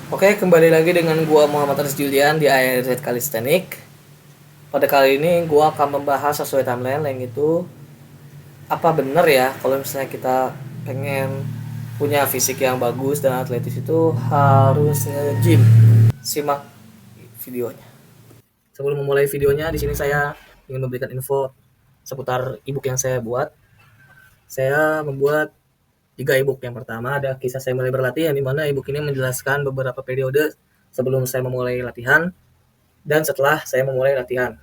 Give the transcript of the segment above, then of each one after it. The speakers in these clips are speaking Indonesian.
Oke, kembali lagi dengan gua Muhammad Aris Julian di ARZ Calisthenics. Pada kali ini gua akan membahas sesuai timeline yang itu apa benar ya kalau misalnya kita pengen punya fisik yang bagus dan atletis itu harus nge-gym. Simak videonya. Sebelum memulai videonya, di sini saya ingin memberikan info seputar ebook yang saya buat. Saya membuat 3 ebook. Yang pertama ada kisah saya mulai berlatih, yang dimana ebook ini menjelaskan beberapa periode sebelum saya memulai latihan dan setelah saya memulai latihan.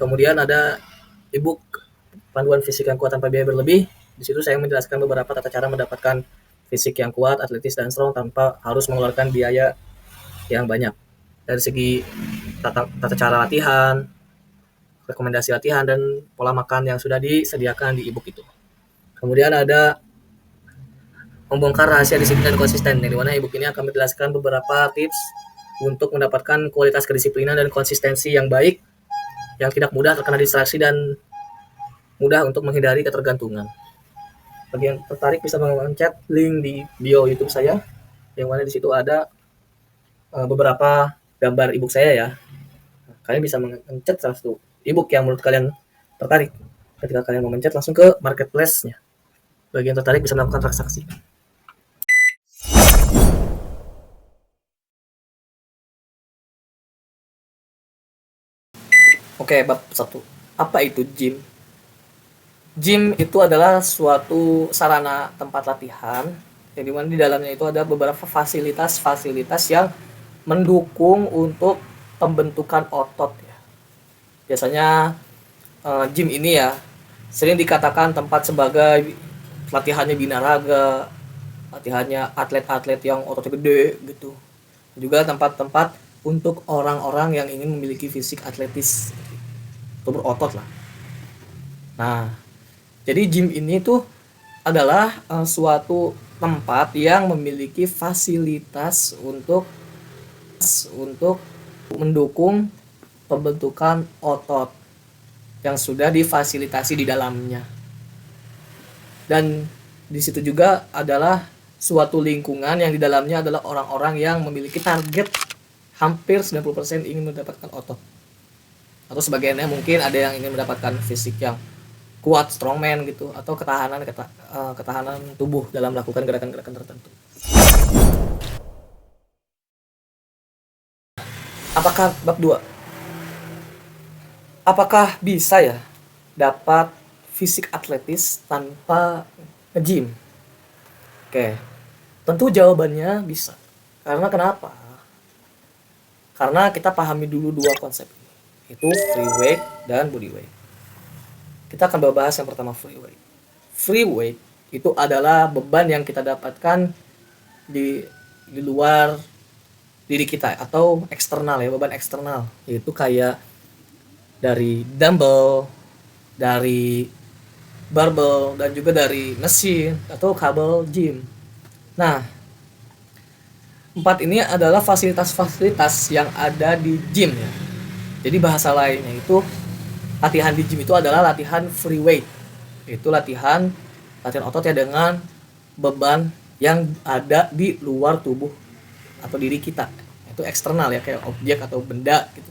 Kemudian ada ebook panduan fisik yang kuat tanpa biaya berlebih. Di situ saya menjelaskan beberapa tata cara mendapatkan fisik yang kuat, atletis dan strong tanpa harus mengeluarkan biaya yang banyak. Dari segi tata cara latihan, rekomendasi latihan dan pola makan yang sudah disediakan di ebook itu. Kemudian ada membongkar rahasia disiplin dan konsisten, yang dimana ebook ini akan menjelaskan beberapa tips untuk mendapatkan kualitas kedisiplinan dan konsistensi yang baik, yang tidak mudah terkena distraksi dan mudah untuk menghindari ketergantungan. Bagi yang tertarik bisa mencet link di bio YouTube saya, yang mana di situ ada beberapa gambar ebook saya ya. Kalian bisa mencet salah satu ebook yang menurut kalian tertarik. Ketika kalian mau mencet langsung ke marketplace-nya. Bagi yang tertarik bisa melakukan transaksi. Oke, bab 1. Apa itu gym? Gym itu adalah suatu sarana tempat latihan yang dimana di dalamnya itu ada beberapa fasilitas-fasilitas yang mendukung untuk pembentukan otot ya. Biasanya gym ini ya sering dikatakan tempat sebagai latihannya binaraga, latihannya atlet-atlet yang ototnya gede gitu. Juga tempat-tempat untuk orang-orang yang ingin memiliki fisik atletis atau berotot lah. Nah, jadi gym ini tuh adalah suatu tempat yang memiliki fasilitas untuk mendukung pembentukan otot yang sudah difasilitasi di dalamnya. Dan di situ juga adalah suatu lingkungan yang di dalamnya adalah orang-orang yang memiliki target hampir 90% ingin mendapatkan otot. Atau sebagiannya mungkin ada yang ingin mendapatkan fisik yang kuat, strongman gitu, atau ketahanan tubuh dalam melakukan gerakan-gerakan tertentu. Apakah bab 2? Apakah bisa ya dapat fisik atletis tanpa nge-gym? Oke, tentu jawabannya bisa. Karena kenapa? Karena kita pahami dulu dua konsep ini, yaitu free weight dan body weight. Kita akan bahas yang pertama free weight. Free weight itu adalah beban yang kita dapatkan di luar diri kita atau eksternal ya, beban eksternal, yaitu kayak dari dumbbell, dari barbel, dan juga dari mesin atau kabel gym. Nah, 4 ini adalah fasilitas-fasilitas yang ada di gym ya. Jadi bahasa lainnya itu latihan di gym itu adalah latihan free weight. Itu latihan otot ya dengan beban yang ada di luar tubuh atau diri kita. Itu eksternal ya, kayak objek atau benda gitu.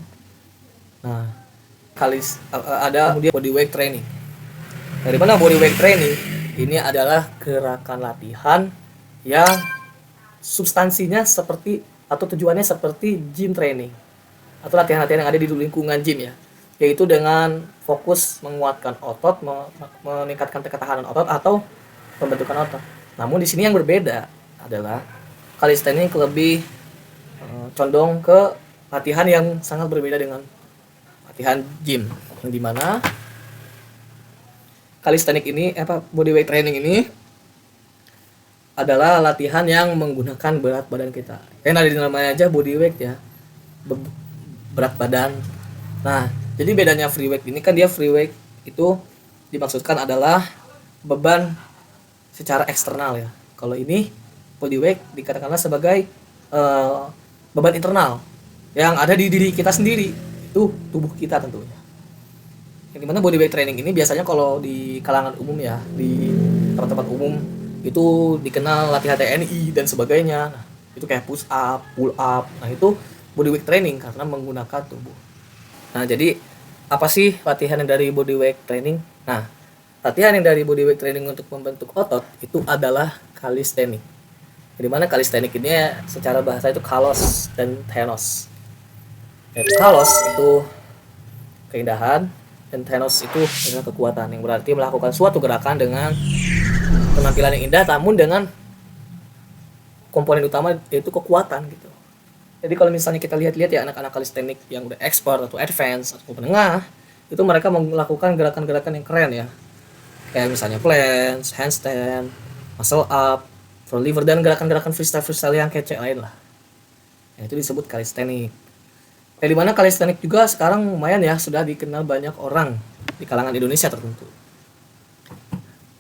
Nah, ada kemudian body weight training. Dari mana body weight training? Ini adalah gerakan latihan yang substansinya seperti atau tujuannya seperti gym training atau latihan-latihan yang ada di lingkungan gym ya, yaitu dengan fokus menguatkan otot, meningkatkan ketahanan otot atau pembentukan otot. Namun di sini yang berbeda adalah calisthenics lebih condong ke latihan yang sangat berbeda dengan latihan gym, yang dimana calisthenics ini body weight training ini adalah latihan yang menggunakan berat badan kita. Kan ada di namanya aja body weight ya, berat badan. Nah, jadi bedanya free weight ini kan dia free weight itu dimaksudkan adalah beban secara eksternal ya. Kalau ini body weight dikatakanlah sebagai beban internal yang ada di diri kita sendiri, itu tubuh kita tentunya. Yang dimana body weight training ini biasanya kalau di kalangan umum ya, di tempat-tempat umum itu dikenal latihan TNI dan sebagainya. Nah, Itu kayak push up, pull up. Nah, itu body weight training karena menggunakan tubuh. Nah, jadi apa sih latihan yang dari body weight training? Nah, latihan yang dari body weight training untuk membentuk otot itu adalah calisthenics. Di mana calisthenics ini secara bahasa itu kalos dan tenos. Yaitu kalos itu keindahan dan tenos itu adalah kekuatan, yang berarti melakukan suatu gerakan dengan penampilan yang indah namun dengan komponen utama yaitu kekuatan gitu. Jadi kalau misalnya kita lihat-lihat ya anak-anak calisthenics yang udah expert atau advance atau menengah, itu mereka melakukan gerakan-gerakan yang keren ya. Kayak misalnya planche, handstand, muscle up, front lever, dan gerakan-gerakan freestyle yang kece lain lah. Nah, itu disebut calisthenics. Di mana calisthenics juga sekarang lumayan ya sudah dikenal banyak orang di kalangan Indonesia tertentu.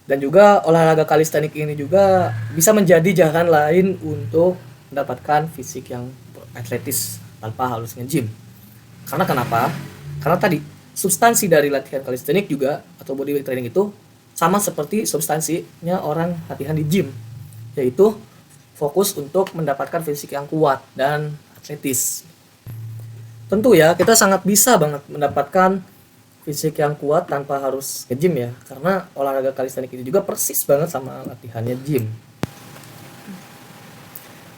Dan juga olahraga calisthenics ini juga bisa menjadi jalan lain untuk mendapatkan fisik yang atletis tanpa harus nge-gym. Karena kenapa? Karena tadi substansi dari latihan calisthenics juga atau bodyweight training itu sama seperti substansinya orang latihan di gym, yaitu fokus untuk mendapatkan fisik yang kuat dan atletis. Tentu ya, kita sangat bisa banget mendapatkan fisik yang kuat tanpa harus nge-gym ya, karena olahraga calisthenics ini juga persis banget sama latihannya gym.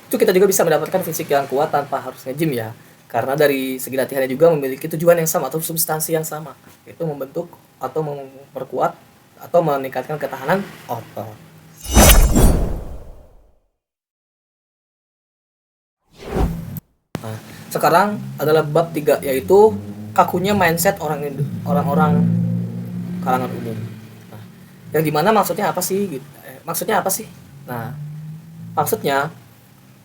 Itu kita juga bisa mendapatkan fisik yang kuat tanpa harus nge-gym ya, karena dari segi latihannya juga memiliki tujuan yang sama atau substansi yang sama, yaitu membentuk atau memperkuat atau meningkatkan ketahanan otot. Nah, sekarang adalah bab 3, yaitu kakunya mindset orang-orang kalangan umum. Nah, yang dimana maksudnya apa sih? Maksudnya apa sih? Nah, maksudnya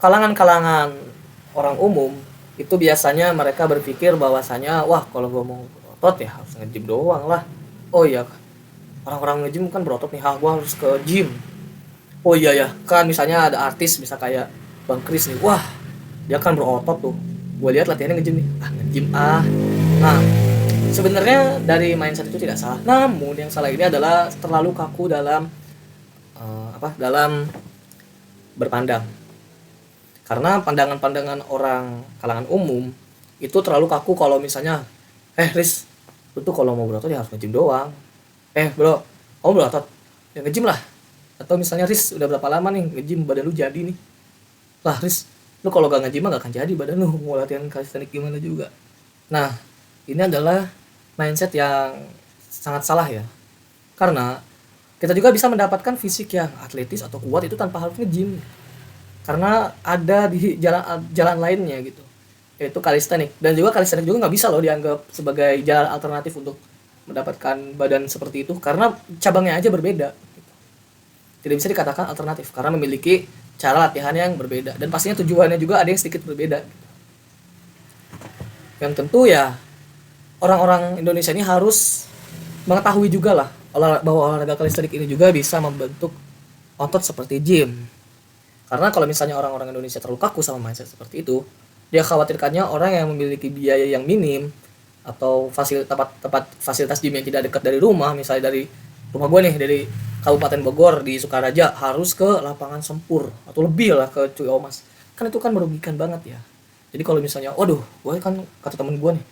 kalangan-kalangan orang umum itu biasanya mereka berpikir bahwasanya wah kalau gue mau berotot ya harus nge-gym doang lah. Oh iya, orang-orang nge-gym kan berotot nih, gue harus ke gym. Oh iya ya, kan misalnya ada artis bisa kayak Bang Kris nih, wah dia kan berotot tuh, gue lihat latihannya nge-gym nih, nge-gym Nah, sebenarnya dari mindset itu tidak salah, namun yang salah ini adalah terlalu kaku dalam dalam berpandang. Karena pandangan-pandangan orang kalangan umum itu terlalu kaku kalau misalnya, Riz, lu tuh kalau mau berotot ya harus nge-gym doang. Bro, kamu berotot, ya nge-gym lah. Atau misalnya, Riz, udah berapa lama nih nge-gym, badan lu jadi nih. Lah, Riz, lu kalau gak nge-gym mah gak akan jadi badan lu, mau latihan calisthenics gimana juga. Nah, ini adalah mindset yang sangat salah ya. Karena kita juga bisa mendapatkan fisik yang atletis atau kuat itu tanpa harus nge-gym. Karena ada di jalan lainnya gitu, yaitu calisthenics. Dan juga calisthenics juga nggak bisa loh dianggap sebagai jalan alternatif untuk mendapatkan badan seperti itu, karena cabangnya aja berbeda gitu. Tidak bisa dikatakan alternatif karena memiliki cara latihan yang berbeda dan pastinya tujuannya juga ada yang sedikit berbeda gitu. Yang tentu ya orang-orang Indonesia ini harus mengetahui juga lah bahwa olahraga calisthenics ini juga bisa membentuk otot seperti gym. Karena kalau misalnya orang-orang Indonesia terlalu kaku sama mindset seperti itu, dia khawatirkannya orang yang memiliki biaya yang minim atau tempat fasilitas gym yang tidak dekat dari rumah, misalnya dari rumah gue nih dari Kabupaten Bogor di Sukaraja harus ke lapangan Sempur atau lebih lah ke Cuy Omas. Kan itu kan merugikan banget ya. Jadi kalau misalnya, waduh, gue kan kata temen gue nih,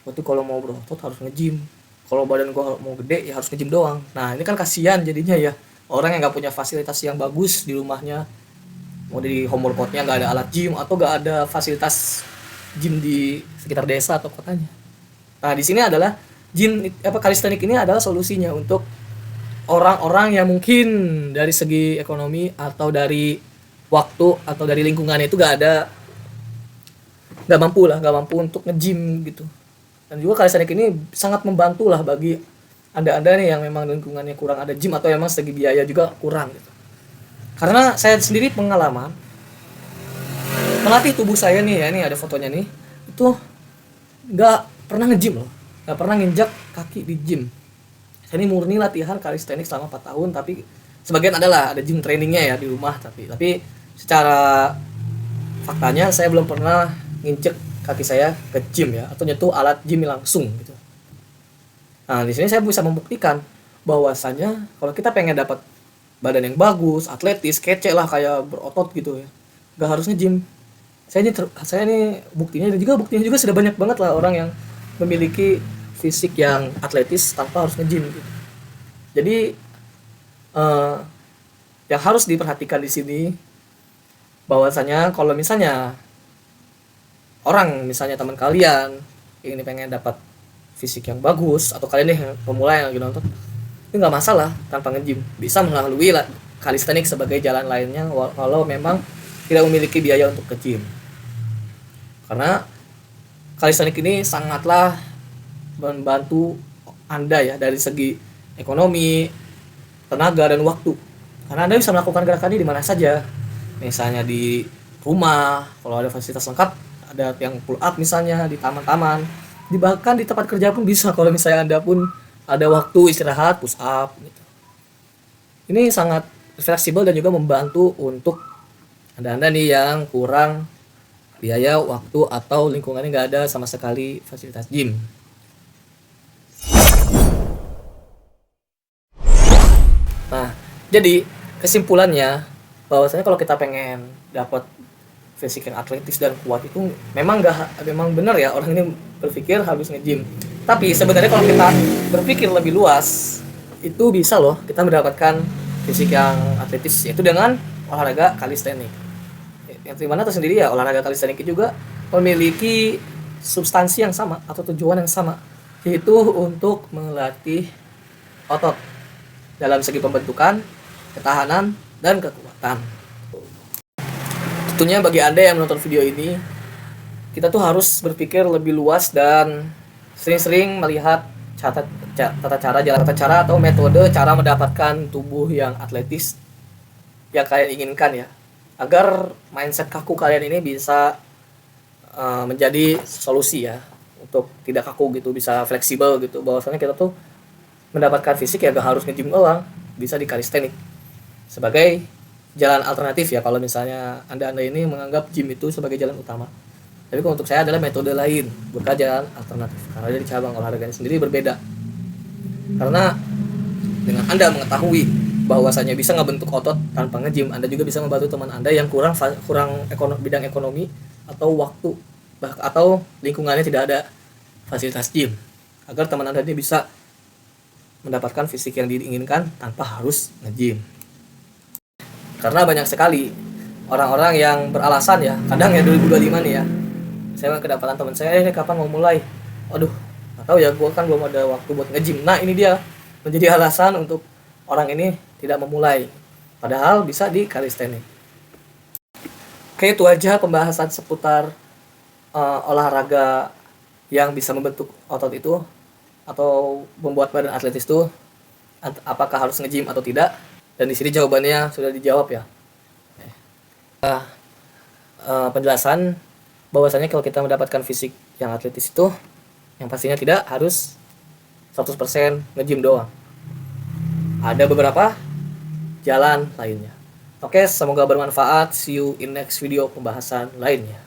waktu kalau mau berotot harus nge-gym. Kalau badan gue mau gede ya harus nge-gym doang. Nah ini kan kasihan jadinya ya, orang yang gak punya fasilitas yang bagus di rumahnya, mau di home workoutnya nggak ada alat gym atau nggak ada fasilitas gym di sekitar desa atau kotanya. Nah di sini adalah gym calisthenics ini adalah solusinya untuk orang-orang yang mungkin dari segi ekonomi atau dari waktu atau dari lingkungannya itu nggak mampu untuk nge-gym gitu. Dan juga calisthenics ini sangat membantu lah bagi anda nih yang memang lingkungannya kurang ada gym atau memang segi biaya juga kurang gitu. Karena saya sendiri pengalaman melatih tubuh saya nih ya, ini ada fotonya nih, itu nggak pernah nge-gym loh, nggak pernah nginjak kaki di gym. Saya ini murni latihan calisthenics selama 4 tahun, tapi sebagian ada gym trainingnya ya di rumah, tapi secara faktanya saya belum pernah nginjek kaki saya ke gym ya, atau nyentuh alat gym langsung gitu. Nah di sini saya bisa membuktikan bahwasanya kalau kita pengen dapat badan yang bagus, atletis, kece lah kayak berotot gitu ya, nggak harus nge-gym. Saya ini buktinya juga sudah banyak banget lah orang yang memiliki fisik yang atletis tanpa harus nge-gym gitu. Jadi eh, yang harus diperhatikan di sini bahwasanya kalau misalnya orang, misalnya teman kalian ini pengen dapat fisik yang bagus, atau kalian nih yang pemula yang lagi nonton, itu nggak masalah tanpa nge-gym, bisa melalui kalistenik sebagai jalan lainnya kalau memang tidak memiliki biaya untuk ke gym. Karena kalistenik ini sangatlah membantu Anda ya dari segi ekonomi, tenaga, dan waktu. Karena Anda bisa melakukan gerakan ini di mana saja. Misalnya di rumah, kalau ada fasilitas lengkap, ada yang pull up misalnya di taman-taman, bahkan di tempat kerja pun bisa kalau misalnya Anda pun ada waktu istirahat, push up gitu. Ini sangat fleksibel dan juga membantu untuk Anda nih yang kurang biaya, waktu, atau lingkungannya nggak ada sama sekali fasilitas gym. Nah, jadi kesimpulannya bahwasanya kalau kita pengen dapat fisik yang atletis dan kuat itu memang benar ya orang ini berpikir harus nge-gym. Tapi sebenarnya kalau kita berpikir lebih luas, itu bisa loh kita mendapatkan fisik yang atletis itu dengan olahraga kalistenik. Yang dimana tersendiri ya olahraga kalistenik juga memiliki substansi yang sama atau tujuan yang sama, yaitu untuk melatih otot dalam segi pembentukan, ketahanan, dan kekuatan. Tentunya bagi Anda yang menonton video ini, kita tuh harus berpikir lebih luas dan sering-sering melihat tata cara atau metode cara mendapatkan tubuh yang atletis yang kalian inginkan ya, agar mindset kaku kalian ini bisa menjadi solusi ya, untuk tidak kaku gitu, bisa fleksibel gitu, bahwasanya kita tuh mendapatkan fisik ya gak harus nge-gym doang, bisa di kalistenik sebagai jalan alternatif ya kalau misalnya anda ini menganggap gym itu sebagai jalan utama. Tapi kalau untuk saya adalah metode lain, bukan jalan alternatif, karena dari cabang olahraganya sendiri berbeda. Karena dengan anda mengetahui bahwasanya bisa ngebentuk otot tanpa nge-gym, anda juga bisa membantu teman anda yang kurang bidang ekonomi atau waktu, atau lingkungannya tidak ada fasilitas gym, agar teman anda ini bisa mendapatkan fisik yang diinginkan tanpa harus nge-gym. Karena banyak sekali orang-orang yang beralasan ya, kadang ya 2025 nih ya, saya kedapatan teman saya, ini kapan mau mulai, aduh nggak tahu ya, gue kan belum ada waktu buat nge-gym. Nah ini dia menjadi alasan untuk orang ini tidak memulai, padahal bisa di kalistenik. Oke, itu aja pembahasan seputar olahraga yang bisa membentuk otot itu atau membuat badan atletis itu, apakah harus nge-gym atau tidak. Dan di sini jawabannya sudah dijawab ya. Penjelasan bahwasanya kalau kita mendapatkan fisik yang atletis itu, yang pastinya tidak harus 100% nge-gym doang. Ada beberapa jalan lainnya. Oke, semoga bermanfaat. See you in next video pembahasan lainnya.